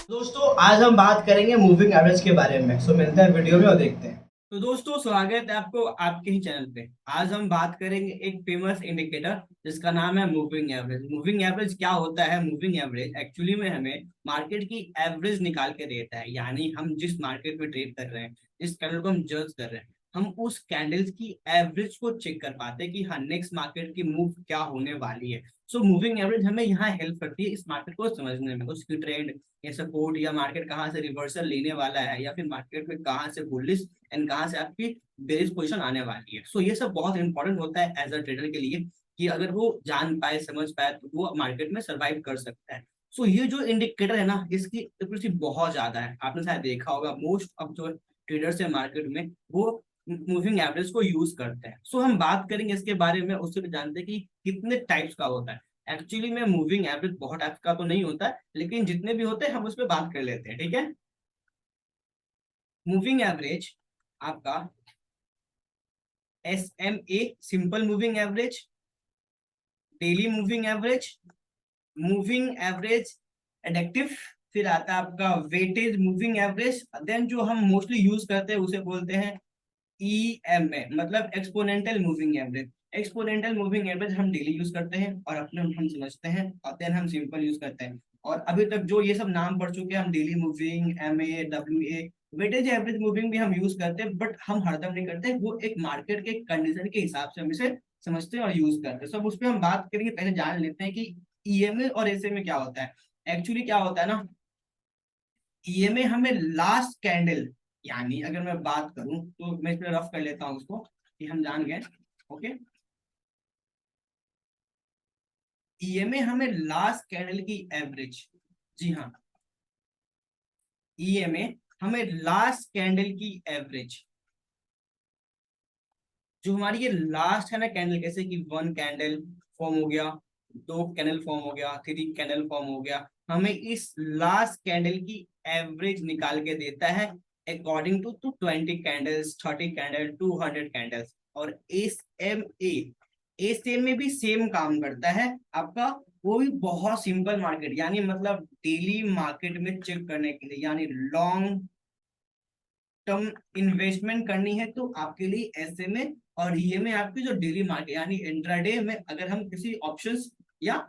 दोस्तों आज हम बात करेंगे मूविंग एवरेज के बारे में। सो मिलते हैं वीडियो में और देखते हैं। तो दोस्तों स्वागत है आपको आपके ही चैनल पे। आज हम बात करेंगे एक फेमस इंडिकेटर जिसका नाम है मूविंग एवरेज। मूविंग एवरेज क्या होता है? मूविंग एवरेज एक्चुअली में हमें मार्केट की एवरेज निकाल के देता है। यानी हम जिस मार्केट में ट्रेड कर रहे हैं, जिस कैंडल को हम जज कर रहे हैं, हम उस कैंडल्स की एवरेज को चेक कर पाते हैं कि हाँ नेक्स्ट मार्केट की मूव क्या होने वाली है। सो मूविंग एवरेज हमें यहाँ हेल्प करती है इस मार्केट को समझने में, उसकी ट्रेंड या सपोर्ट या मार्केट कहाँ से रिवर्सल लेने वाला है या फिर मार्केट में कहाँ से बुलिश एंड कहाँ से आपकी बेरिश पोजीशन आने वाली है। सो ये सब बहुत इंपॉर्टेंट होता है एज अ ट्रेडर के लिए कि अगर वो जान पाए समझ पाए तो वो मार्केट में सर्वाइव कर सकता है। सो ये जो इंडिकेटर है ना, इसकी एक्यूरेसी बहुत ज्यादा है। आपने शायद देखा होगा मोस्ट ऑफ जो ट्रेडर्स है मार्केट में वो मूविंग एवरेज को यूज करते हैं। सो हम बात करेंगे इसके बारे में, उससे भी जानते हैं कि कितने टाइप्स का होता है। एक्चुअली में मूविंग एवरेज बहुत टाइप का तो नहीं होता है, लेकिन जितने भी होते हैं हम उस पर बात कर लेते हैं, ठीक है। मूविंग एवरेज आपका SMA simple moving average, daily moving average, moving average addictive, फिर आता है आपका वेटेज मूविंग एवरेज, देन जो हम मोस्टली यूज करते हैं उसे बोलते हैं EMA मतलब exponential moving average. Exponential moving average हम डेली यूज करते हैं और अपने हम समझते हैं, और देन हम सिंपल यूज करते हैं। और अभी तक जो ये सब नाम पढ़ चुके हैं हम, daily moving, MA, WA, weightage average moving भी हम यूज करते हैं, बट हम हरदम नहीं करते। वो एक मार्केट के कंडीशन के हिसाब से हम इसे समझते हैं और यूज करते हैं। सब उस पर हम बात करेंगे, पहले जान लेते हैं कि EMA और SMA क्या होता है। एक्चुअली क्या होता है ना, EMA हमें लास्ट कैंडल, यानी अगर मैं बात करूं तो मैं इसमें रफ कर लेता हूं उसको कि हम जान गए। ओके, EMA हमें लास्ट कैंडल की एवरेज, जी हाँ, EMA हमें लास्ट कैंडल की एवरेज, जो हमारी ये लास्ट है ना कैंडल, जैसे कि वन कैंडल फॉर्म हो गया, दो कैंडल फॉर्म हो गया, थ्री कैंडल फॉर्म हो गया, हमें इस लास्ट कैंडल की एवरेज निकाल के देता है according to 20 candles, 30 candle, 200 candles. और एस एम में भी सेम काम करता है आपका। वो भी बहुत सिंपल मार्केट, यानी मतलब डेली मार्केट में चेक करने के लिए, यानी लॉन्ग टर्म इन्वेस्टमेंट करनी है तो आपके लिए SMA और EMA आपकी जो डेली मार्केट, यानी इंट्राडे में अगर हम किसी ऑप्शंस या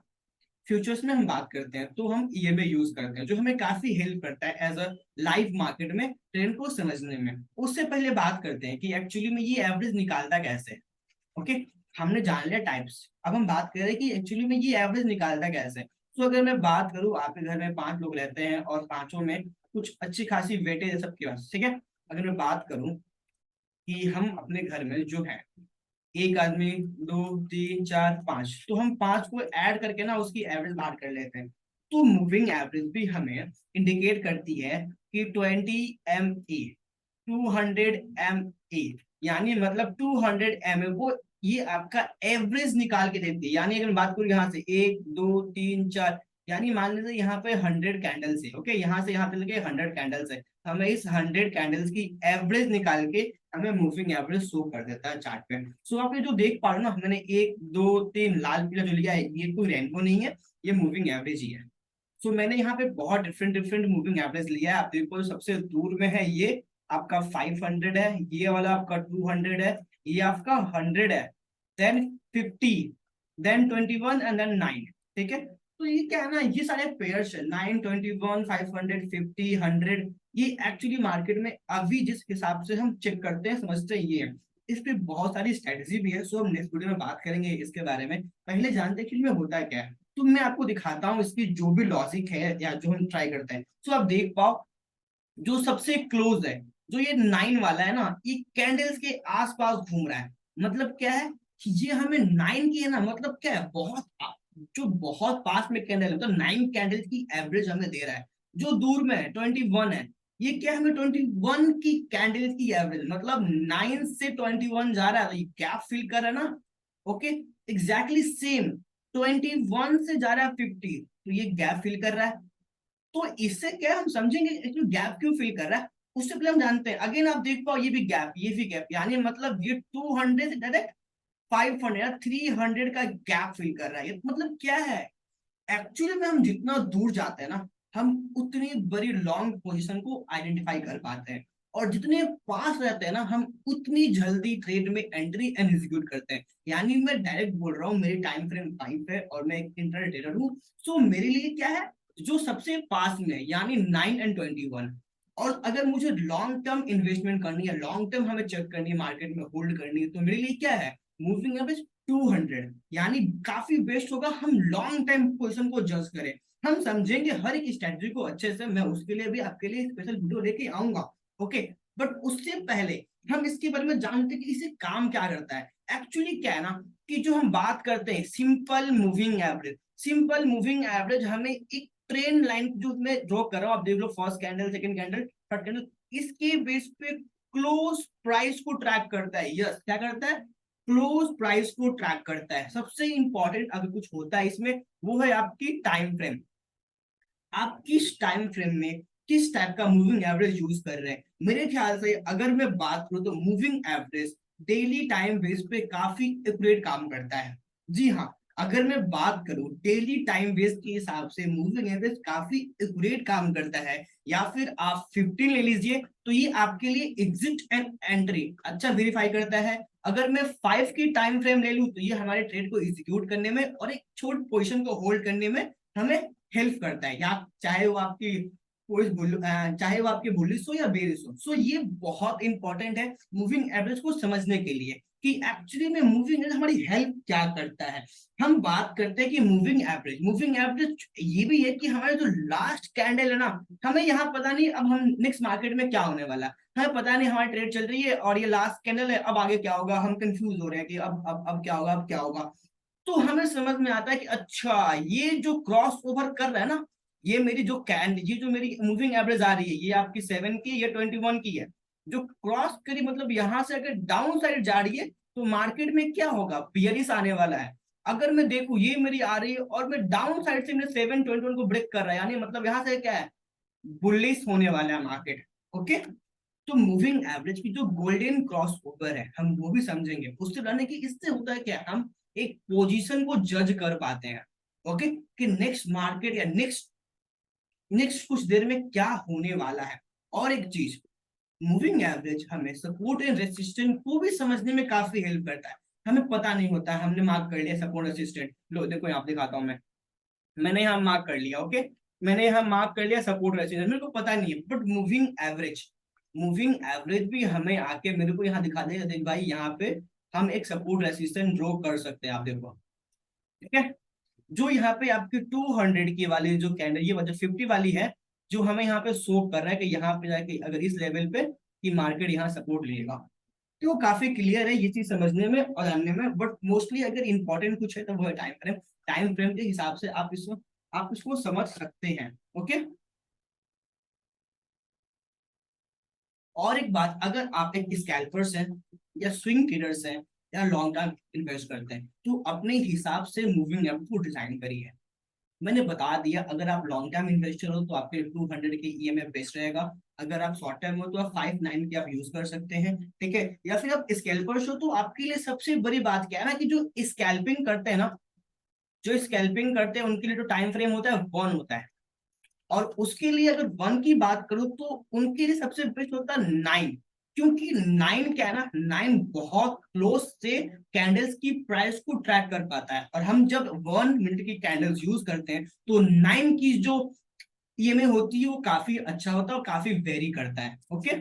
फ्यूचर्स में हम बात करते हैं तो हम EMA यूज करते हैं, जो हमें काफी हेल्प करता है एज अ लाइव मार्केट में ट्रेंड को समझने में। उससे पहले बात करते हैं कि एक्चुअली में ये एवरेज निकालता कैसे है। ओके, हमने जान लिया टाइप्स, अब हम बात कर रहे हैं कि एक्चुअली में ये एवरेज निकालता कैसे है। तो अगर मैं बात करूं, आपके घर में 5 लोग रहते हैं और पांचों में कुछ अच्छी खासी वेटेज है सबके पास, ठीक है। अगर मैं बात करूं कि हम अपने घर में जो है एक आदमी, दो, तीन, चार, पांच, तो हम पांच को ऐड करके ना उसकी एवरेज बात कर लेते हैं। तो मूविंग एवरेज भी हमें इंडिकेट करती है कि 20 MA, 200 MA, यानी मतलब 200 MA को ये आपका एवरेज निकाल के देती है। यानी अगर मैं बात करूँ यहाँ से एक, दो, तीन, चार, यानी मान लीजिए यहाँ पे 100 कैंडल्स है। ओके, यहाँ से यहाँ पे लगे 100 कैंडल्स है, हमें इस 100 कैंडल्स की एवरेज निकाल के हमें मूविंग एवरेज शो कर देता है चार्ट पे। सो आप ये जो देख पा रहे हो ना, मैंने एक, दो, तीन लाल पीला जो लिया है, ये कोई रेनबो नहीं है, ये मूविंग एवरेज ही है। सो मैंने यहाँ पे बहुत डिफरेंट डिफरेंट मूविंग एवरेज लिया है। आप देखो सबसे दूर में है ये आपका 500 है, ये वाला आपका 200 है, ये आपका 100 है, देन 50, देन 21 एंड देन 9, ठीक है। तो ये क्या है ना, ये सारे पेयर्स है, 9, 21, 500, 50, 100। ये एक्चुअली मार्केट में अभी जिस हिसाब से हम चेक करते हैं समझते हैं ये है। इस पे बहुत सारी स्ट्रेटेजी भी है, सो हम नेक्स्ट वीडियो में बात करेंगे इसके बारे में। पहले जानते हैं कि इनमें होता क्या है। तो मैं आपको दिखाता हूँ इसकी जो भी लॉजिक है या जो हम ट्राई करते हैं, तो आप देख पाओ जो सबसे क्लोज है, जो ये 9 वाला है ना, ये कैंडल्स के आसपास घूम रहा है। मतलब क्या है कि ये हमें 9 की है ना, मतलब क्या है, बहुत जो बहुत पास में कैंडल है, तो 9 कैंडल्स की एवरेज हमें दे रहा है। जो दूर में है 21 है, ये क्या हमें 21 की कैंडल्स की एवरेज, मतलब 9 से 21 जा रहा है, तो ये गैप फिल कर रहा है ना। ओके, एग्जैक्टली सेम 21 से जा रहा है 50, तो ये गैप फिल कर रहा है। तो इससे क्या हम समझेंगे इसमें गैप क्यों फिल कर रहा है। उससे पहले हम जानते हैं, अगेन आप देख पाओ ये भी गैप, ये भी गैप, यानी मतलब ये 200 से डायरेक्ट 500 या 300 का गैप फिल कर रहा है। ये मतलब क्या है, एक्चुअली में हम जितना दूर जाते हैं ना, हम उतनी बड़ी लॉन्ग पोजीशन को आइडेंटिफाई कर पाते हैं, और जितने पास रहते हैं ना, हम उतनी जल्दी ट्रेड में एंट्री एंड एग्जीक्यूट करते हैं। यानी मैं डायरेक्ट बोल रहा हूँ, मेरी टाइम फ्रेम 5 है और मैं एक इंट्राडे ट्रेडर हूँ। सो मेरे लिए क्या है, जो सबसे पास में है, यानी 9 एंड 21। और अगर मुझे लॉन्ग टर्म इन्वेस्टमेंट करनी है, लॉन्ग टर्म हमें चेक करनी है, मार्केट में होल्ड करनी है, तो मेरे लिए क्या है, मूविंग एवरेज 200। यानी काफी बेस्ट होगा हम लॉन्ग टाइम पोजिशन को जज करें, हम समझेंगे हर एक स्ट्रेटजी को अच्छे से। मैं उसके लिए भी आपके लिए स्पेशल वीडियो लेके आऊंगा, ओके। बट उससे पहले हम इसके बारे में जानते हैं कि इसे काम क्या करता है। एक्चुअली क्या है ना, कि जो हम बात करते हैं simple moving average, simple moving average हमें एक ट्रेंड लाइन जो मैं ड्रॉ कर रहा हूं, आप देख लो, first candle, second candle, third candle, इसके बेस पे क्लोज प्राइस को ट्रैक करता है। यस, क्या करता है, क्लोज प्राइस को ट्रैक करता है। सबसे इंपॉर्टेंट अगर कुछ होता है इसमें, वो है आपकी टाइम फ्रेम। आप किस टाइम फ्रेम में किस टाइप का मूविंग एवरेज यूज कर रहे हैं। मेरे ख्याल से अगर मैं बात करूं तो moving average daily time base पे काफी एक्यूरेट काम करता है। जी हाँ, अगर मैं बात करूं डेली टाइम बेस के हिसाब से मूविंग एवरेज काफी एक्यूरेट काम करता है। या फिर आप 15 ले लीजिए, तो ये आपके लिए एग्जिट एंड एंट्री अच्छा वेरीफाई करता है। अगर मैं 5 की टाइम फ्रेम ले लूं, तो ये हमारे ट्रेड को एग्जीक्यूट करने में और एक छोट पोजीशन को होल्ड करने में हमें हेल्प करता है। या चाहे वो आपकी चाहे वो आपकी बुलिश हो या बेरिश हो। सो ये बहुत इंपॉर्टेंट है मूविंग एवरेज को समझने के लिए, कि एक्चुअली में मूविंग एवरेज हमारी हेल्प क्या करता है। हम बात करते हैं कि मूविंग एवरेज ये भी है कि हमारे जो लास्ट कैंडल है ना, हमें यहाँ पता नहीं अब हम नेक्स्ट मार्केट में क्या होने वाला है, हमें पता नहीं, हमारी ट्रेड चल रही है और ये लास्ट कैंडल है, अब आगे क्या होगा, हम कंफ्यूज हो रहे हैं कि अब क्या होगा, अब क्या होगा। तो हमें समझ में आता है कि अच्छा, ये जो क्रॉस ओवर कर रहा है ना, ये जो मेरी मूविंग एवरेज आ रही है, ये आपकी 7 की, ये 21 की है, जो क्रॉस करी, मतलब यहां से अगर डाउन साइड जा रही है, तो मार्केट में क्या होगा, बियरिश आने वाला है। अगर मैं देखूं ये मेरी आ रही है और मैं डाउन साइड से मेरे 721 को ब्रेक कर रहा है, यानी मतलब यहाँ से क्या है, बुलिश होने वाला है मार्केट, ओके। तो मूविंग एवरेज की जो गोल्डन क्रॉस ओवर है, हम वो भी समझेंगे। उससे रहने की इससे होता है क्या, हम एक पोजीशन को जज कर पाते हैं, ओके, कि नेक्स्ट मार्केट या नेक्स्ट कुछ देर में क्या होने वाला है। और एक चीज, मूविंग एवरेज हमें सपोर्ट एंड रेसिस्टेंट को भी समझने में काफी हेल्प करता है। हमें पता नहीं होता है, हमने मार्क कर लिया सपोर्ट रेसिस्टेंट, लो देखो यहाँ दिखाता हूँ मैंने यहाँ मार्क कर लिया, ओके, मैंने यहाँ मार्क कर लिया सपोर्ट रेसिस्टेंस, मेरे को पता नहीं है। बट मूविंग एवरेज भी हमें आके मेरे को यहाँ दिखा देगा, देख भाई यहाँ पे हम एक सपोर्ट रेसिस्टेंस ड्रॉ कर सकते हैं, आप देखो, ठीक है। जो यहाँ पे आपकी 200 की वाली जो कैंडल, ये वजह 50 वाली है, जो हमें यहाँ पे शो कर रहा है कि यहाँ पे जाके अगर इस लेवल पे कि मार्केट यहाँ सपोर्ट लेगा, तो वो काफी क्लियर है ये चीज समझने में और जानने में। बट मोस्टली अगर इंपॉर्टेंट कुछ है तो वो है टाइम फ्रेम। टाइम फ्रेम के हिसाब से आप इसको समझ सकते हैं, ओके। और एक बात, अगर आप एक स्कैल्पर्स हैं या स्विंग ट्रेडर्स हैं या लॉन्ग टर्म इन्वेस्ट करते हैं, तो अपने हिसाब से मूविंग एवरेज को डिजाइन करिए। मैंने बता दिया, अगर आप लॉन्ग टर्म इन्वेस्टर हो तो आपके 200 के ईएमएफ बेस्ट रहेगा। अगर आप शॉर्ट टर्म हो तो आप 5-9 के आप यूज कर सकते हैं, ठीक है। या फिर आप स्कैल्पर्स हो, तो आपके लिए सबसे बड़ी बात क्या है ना, कि जो स्कैल्पिंग करते हैं ना, जो स्कैल्पिंग करते हैं उनके लिए जो टाइम फ्रेम होता है 1 होता है। और उसके लिए अगर 1 की बात करूं, तो उनके लिए सबसे बेस्ट होता है 9। क्योंकि 9 क्या है ना, 9 बहुत क्लोज से कैंडल्स की प्राइस को ट्रैक कर पाता है। और हम जब 1 मिनट की कैंडल्स यूज करते हैं, तो 9 की जो ईएमए होती है वो काफी अच्छा होता है और काफी वेरी करता है, ओके।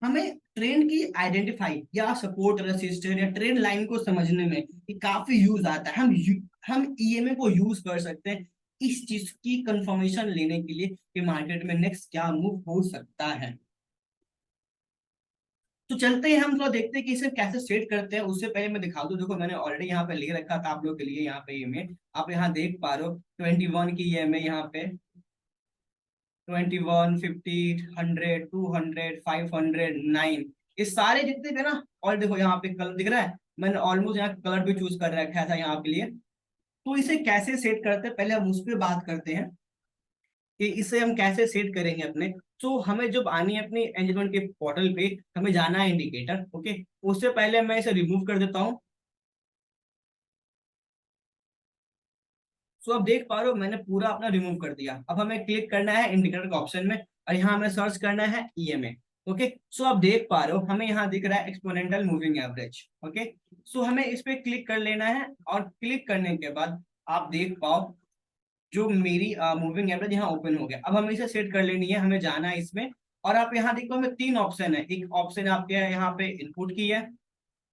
हमें ट्रेंड की आइडेंटिफाई या सपोर्ट रेसिस्टेंस या ट्रेंड लाइन को समझने में ये काफी यूज आता है। हम ईएमए को यूज कर सकते हैं इस चीज की कंफर्मेशन लेने के लिए कि मार्केट में नेक्स्ट क्या मूव हो सकता है। तो चलते हैं, हम थोड़ा देखते हैं कि इसे कैसे सेट करते हैं। उससे पहले मैं दिखा दूं, देखो मैंने ऑलरेडी यहाँ पे ले रखा था आप लोग के लिए, यहाँ पे ईएमए आप यहाँ देख पा रहे हो, 21 की ईएमए यहाँ पे, 21, 50, 100, 200, 500, 9, ये सारे जितने थे ना। और देखो यहाँ पे कलर दिख रहा है, मैंने ऑलमोस्ट यहाँ कलर भी चूज कर रखा था यहाँ के लिए। तो इसे कैसे सेट करते हैं, पहले हम उस पर बात करते हैं कि इसे हम कैसे सेट करेंगे अपने। तो हमें जब आनी है अपनी एंजलमेंट के पोर्टल पे, हमें जाना है इंडिकेटर, ओके। उससे पहले मैं इसे रिमूव कर देता हूँ। सो अब देख पा रहे हो मैंने पूरा अपना रिमूव कर दिया। अब हमें क्लिक करना है इंडिकेटर के ऑप्शन में और यहाँ हमें सर्च करना है ईएमए। ओके, सो अब देख पा रहे हो हमें यहाँ दिख रहा है एक्सपोनेंशियल मूविंग एवरेज। ओके, सो हमें इस पे क्लिक कर लेना है और क्लिक करने के बाद आप देख पाओ जो मेरी मूविंग एवरेज यहाँ ओपन हो गया। अब हमें इसे सेट कर लेनी है, हमें जाना है इसमें। और आप यहाँ देखो हमें तीन ऑप्शन है। एक ऑप्शन आपके यहाँ पे इनपुट की है,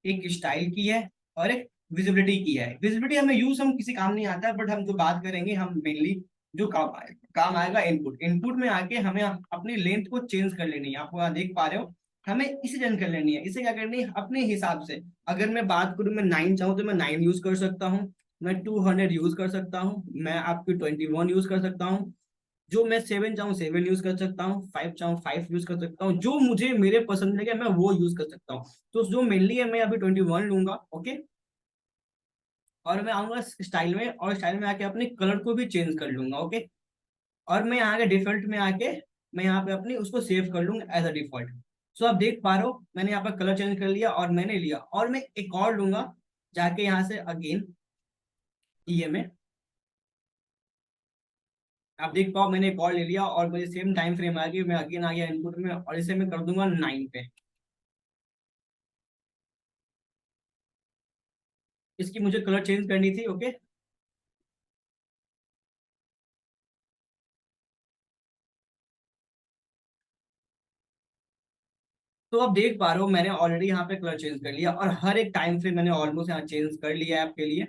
एक स्टाइल की है और एक विजिबिलिटी की है। विजिबिलिटी हमें यूज हम किसी काम नहीं आता है, बट हम जो बात करेंगे हम मेनली जो काम आएगा इनपुट। इनपुट में आके हमें अपनी लेंथ को चेंज कर लेनी है। आप यहाँ देख पा रहे हो हमें इसे चेंज कर लेनी है। इसे क्या करनी है अपने हिसाब से। अगर मैं बात करूं मैं 9 चाहूँ तो मैं 9 यूज कर सकता हूँ, मैं 200 यूज कर सकता हूँ, मैं आपकी 21 यूज कर सकता हूँ। जो मैं 7 चाहूँ 7 यूज कर सकता हूँ, 5 चाहूँ 5 यूज कर सकता हूँ। जो मुझे मेरे पसंद है मैं वो यूज कर सकता हूँ। तो जो मेनली है मैं अभी 21 लूंगा। ओके, और मैं आऊंगा स्टाइल में और स्टाइल में आके अपने कलर को भी चेंज कर लूंगा। ओके, और मैं यहाँ के डिफॉल्ट में आके मैं यहाँ पे अपनी उसको सेव कर लूंगा एज अ डिफॉल्ट। सो आप देख पा रहे हो मैंने यहाँ पर कलर चेंज कर लिया और मैंने लिया और मैं एक और लूंगा जाके यहाँ से अगेन ईएमए। आप देख पाओ मैंने एक और ले लिया और मुझे सेम टाइम फ्रेम आ गई। मैं अगेन आ गया इनपुट में और इसे मैं कर दूंगा 9 पे। इसकी मुझे कलर चेंज करनी थी। ओके, तो आप देख पा रहे हो मैंने ऑलरेडी यहाँ पे कलर चेंज कर लिया और हर एक टाइम फ्रेम मैंने ऑलमोस्ट यहाँ चेंज कर लिया है आपके लिए।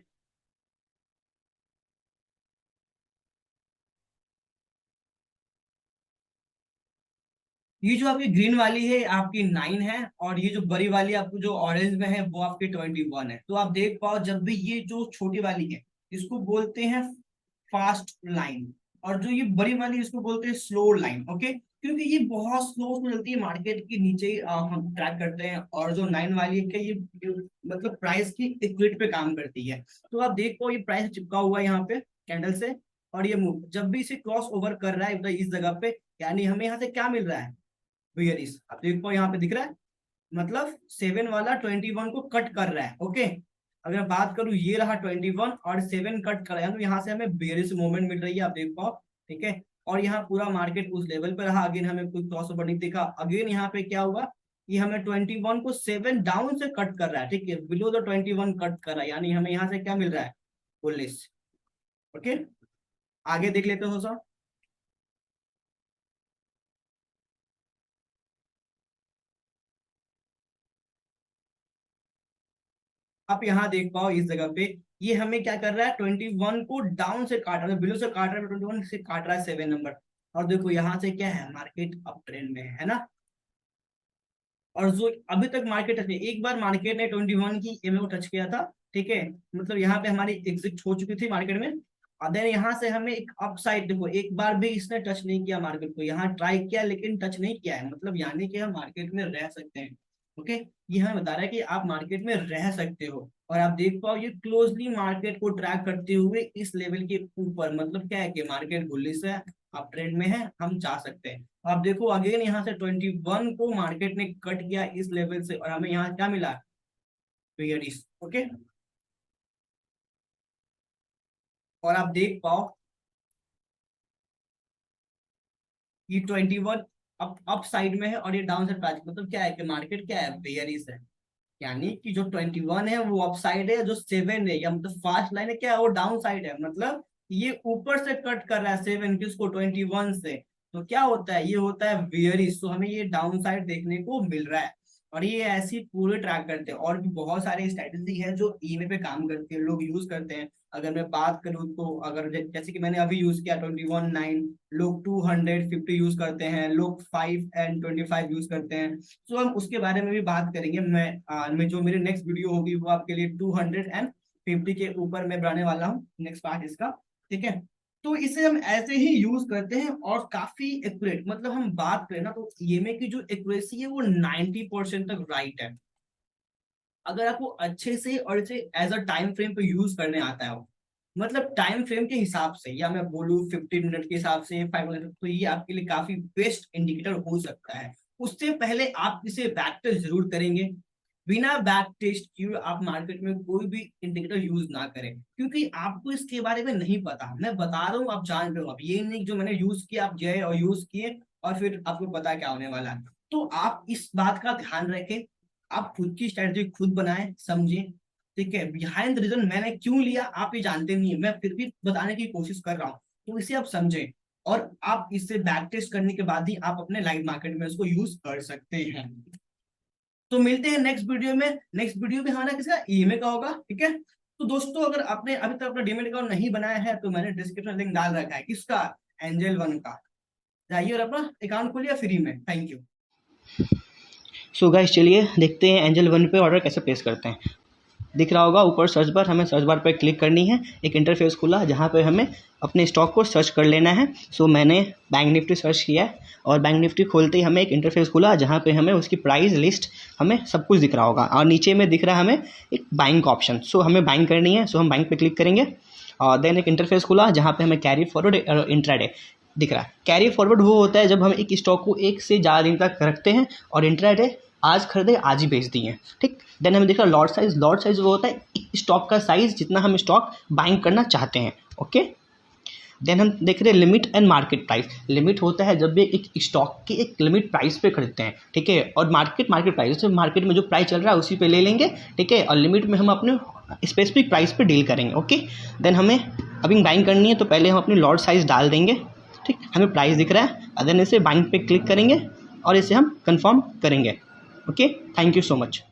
ये जो आपकी ग्रीन वाली है आपकी 9 है और ये जो बड़ी वाली आपको जो ऑरेंज में है वो आपकी 21 है। तो आप देख पाओ जब भी ये जो छोटी वाली है इसको बोलते हैं फास्ट लाइन, और जो ये बड़ी वाली इसको बोलते हैं स्लो लाइन। ओके, क्योंकि ये बहुत स्लो स्लो चलती है, मार्केट के नीचे ही, हम ट्रैक करते हैं। और जो 9 वाली है क्या ये मतलब प्राइस की इक्विट पे काम करती है। तो आप देख पाओ ये प्राइस चिपका हुआ है यहाँ पे कैंडल से, और ये मूव जब भी इसे क्रॉस ओवर कर रहा है मतलब इस जगह पे, यानी हमें यहाँ से क्या मिल रहा है बियरिश। आप देखो यहाँ पे दिख रहा है मतलब 7 वाला 21 को कट कर रहा है। ओके, अगर बात करूं ये रहा 21 और 7 कट कर रहा है तो यहाँ से हमें बेयरिश मूवमेंट मिल रही है। आप देख पाओ, ठीक है। और यहाँ पूरा मार्केट उस लेवल पे रहा, अगेन हमें कोई क्रॉस ओवर नहीं दिखा। अगेन यहाँ पे क्या हुआ कि हमें 21 को 7 डाउन से कट कर रहा है, ठीक है, बिलो द 21 कट कर रहा है, यानी हमें यहाँ से क्या मिल रहा है बुलिश। ओके, आगे देख लेते हो सर। आप यहाँ देख पाओ इस जगह पे ये हमें क्या कर रहा है 21 को डाउन से काट रहा है, बिलो से काट रहा है, 21 से काट रहा है 7 नंबर। और देखो यहाँ से क्या है मार्केट अप ट्रेंड में है ना। और जो अभी तक मार्केट टच नहीं, एक बार मार्केट ने 21 की एमए को टच किया था, ठीक है, मतलब यहाँ पे हमारी एग्जिट हो चुकी थी मार्केट में। और देन यहाँ से हमें एक अप साइड देखो एक बार भी इसने टच नहीं किया मार्केट को, यहाँ ट्राई किया लेकिन टच नहीं किया है, मतलब यानी कि हम मार्केट में रह सकते हैं। ओके, ये हमें बता रहा है कि आप मार्केट में रह सकते हो। और आप देख पाओ ये क्लोजली मार्केट को ट्रैक करते हुए इस लेवल के ऊपर, मतलब क्या है कि मार्केट बुलिश है, अप ट्रेंड में है, हम जा सकते हैं। आप देखो अगेन यहाँ से 21 को मार्केट ने कट किया इस लेवल से और हमें यहाँ क्या मिला बेयरिश। ओके, और आप देख पाओ ये 21 अप साइड में है और ये डाउन साइड प्राइस, मतलब क्या है कि मार्केट क्या है बेयरिश है। यानी कि जो 21 है वो अप साइड है, जो 7 है या मतलब फास्ट लाइन है क्या है वो डाउन साइड है, मतलब ये ऊपर से कट कर रहा है 7 किसको 21 से। तो क्या होता है ये होता है बेयरिश, तो हमें ये डाउन साइड देखने को मिल रहा है। और ये ऐसी पूरे ट्रैक करते हैं और भी बहुत सारे स्ट्रेटेजी है जो ईमे पे काम करते हैं, लोग यूज करते हैं। अगर मैं बात करूँ तो अगर जैसे कि मैंने अभी यूज किया 21 9, लोग 250 यूज करते हैं, लोग 5 and 25 यूज करते हैं। तो हम उसके बारे में भी बात करेंगे। मैं जो मेरी नेक्स्ट वीडियो होगी वो आपके लिए 250 के ऊपर मैं बनाने वाला हूँ नेक्स्ट पार्ट इसका, ठीक है। तो इसे हम ऐसे ही यूज करते हैं और काफी एक्यूरेट, मतलब हम बात करें ना तो ईएमए की जो एक्यूरेसी है वो 90% तक राइट है। अगर आपको अच्छे से और इसे एज अ टाइम फ्रेम पे यूज करने आता है मतलब टाइम फ्रेम के हिसाब से, या मैं बोलूँ 15 मिनट के हिसाब से, 5 मिनट, तो ये आपके लिए काफी बेस्ट इंडिकेटर हो सकता है। उससे पहले आप इसे बैक टेस्ट जरूर करेंगे। बिना बैक टेस्ट किए आप मार्केट में कोई भी इंडिकेटर यूज ना करें, क्योंकि आपको इसके बारे में नहीं पता। मैं बता रहा हूँ, आप जान रहे हो। अब ये नहीं जो मैंने यूज किया आप गए और यूज किए और फिर आपको पता क्या होने वाला है। तो आप इस बात का ध्यान रखें, आप खुद की स्ट्रेटजी खुद बनाएं, समझें। ठीक है, बिहाइंड द रीजन मैंने क्यों लिया आप ये जानते नहीं है, मैं फिर भी बताने की कोशिश कर रहा हूँ, तो इसे आप समझें। और आप इससे बैक टेस्ट करने के बाद ही आप अपने लाइव मार्केट में इसको यूज कर सकते हैं। तो मिलते हैं नेक्स्ट वीडियो में। नेक्स्ट वीडियो भी हमारा किसका, ईएमए का होगा। ठीक है, तो दोस्तों अगर आपने अभी तक अपना डीमेट अकाउंट नहीं बनाया है तो मैंने डिस्क्रिप्शन लिंक डाल रखा है, किसका, एंजल वन का। जाइए और अपना अकाउंट खोलिए फ्री में। Thank you. सो गाइस चलिए देखते हैं एंजल वन पे ऑर्डर कैसे प्लेस करते हैं। दिख रहा होगा ऊपर सर्च बार, हमें सर्च बार पर क्लिक करनी है। एक इंटरफेस खुला जहाँ पे हमें अपने स्टॉक को सर्च कर लेना है। सो मैंने बैंक निफ्टी सर्च किया है और बैंक निफ्टी खोलते ही हमें एक इंटरफेस खुला जहाँ पे हमें उसकी प्राइस लिस्ट, हमें सब कुछ दिख रहा होगा और नीचे में दिख रहा है हमें एक बाइंग का ऑप्शन। सो हमें बाइंग करनी है, सो हम बाइंग पे क्लिक करेंगे और देन एक इंटरफेस खुला जहाँ पे हमें कैरी फॉरवर्ड और इंट्राडे दिख रहा है। कैरी फॉरवर्ड वो होता है जब हम एक स्टॉक को एक से ज़्यादा दिन तक रखते हैं, और इंट्राडे आज खरीदे आज ही बेच दिए। ठीक, देन हमें दिख रहा है लॉट साइज। लॉट साइज वो होता है एक स्टॉक का साइज जितना हम स्टॉक बाइंग करना चाहते हैं। ओके, देन हम देख रहे हैं limit and market price. Limit होता है जब भी एक स्टॉक की एक लिमिट प्राइस पे खरीदते हैं। ठीक है, और मार्केट प्राइस, जैसे मार्केट में जो प्राइस चल रहा है उसी पे ले लेंगे। ठीक है, और लिमिट में हम अपने स्पेसिफिक प्राइस पे डील करेंगे। ओके, देन हमें अभी बाइंग करनी है तो पहले हम अपनी लॉट साइज डाल देंगे। ठीक, हमें प्राइस दिख रहा है, देन इसे बाइंग पे क्लिक करेंगे और इसे हम कंफर्म करेंगे। Okay, thank you so much.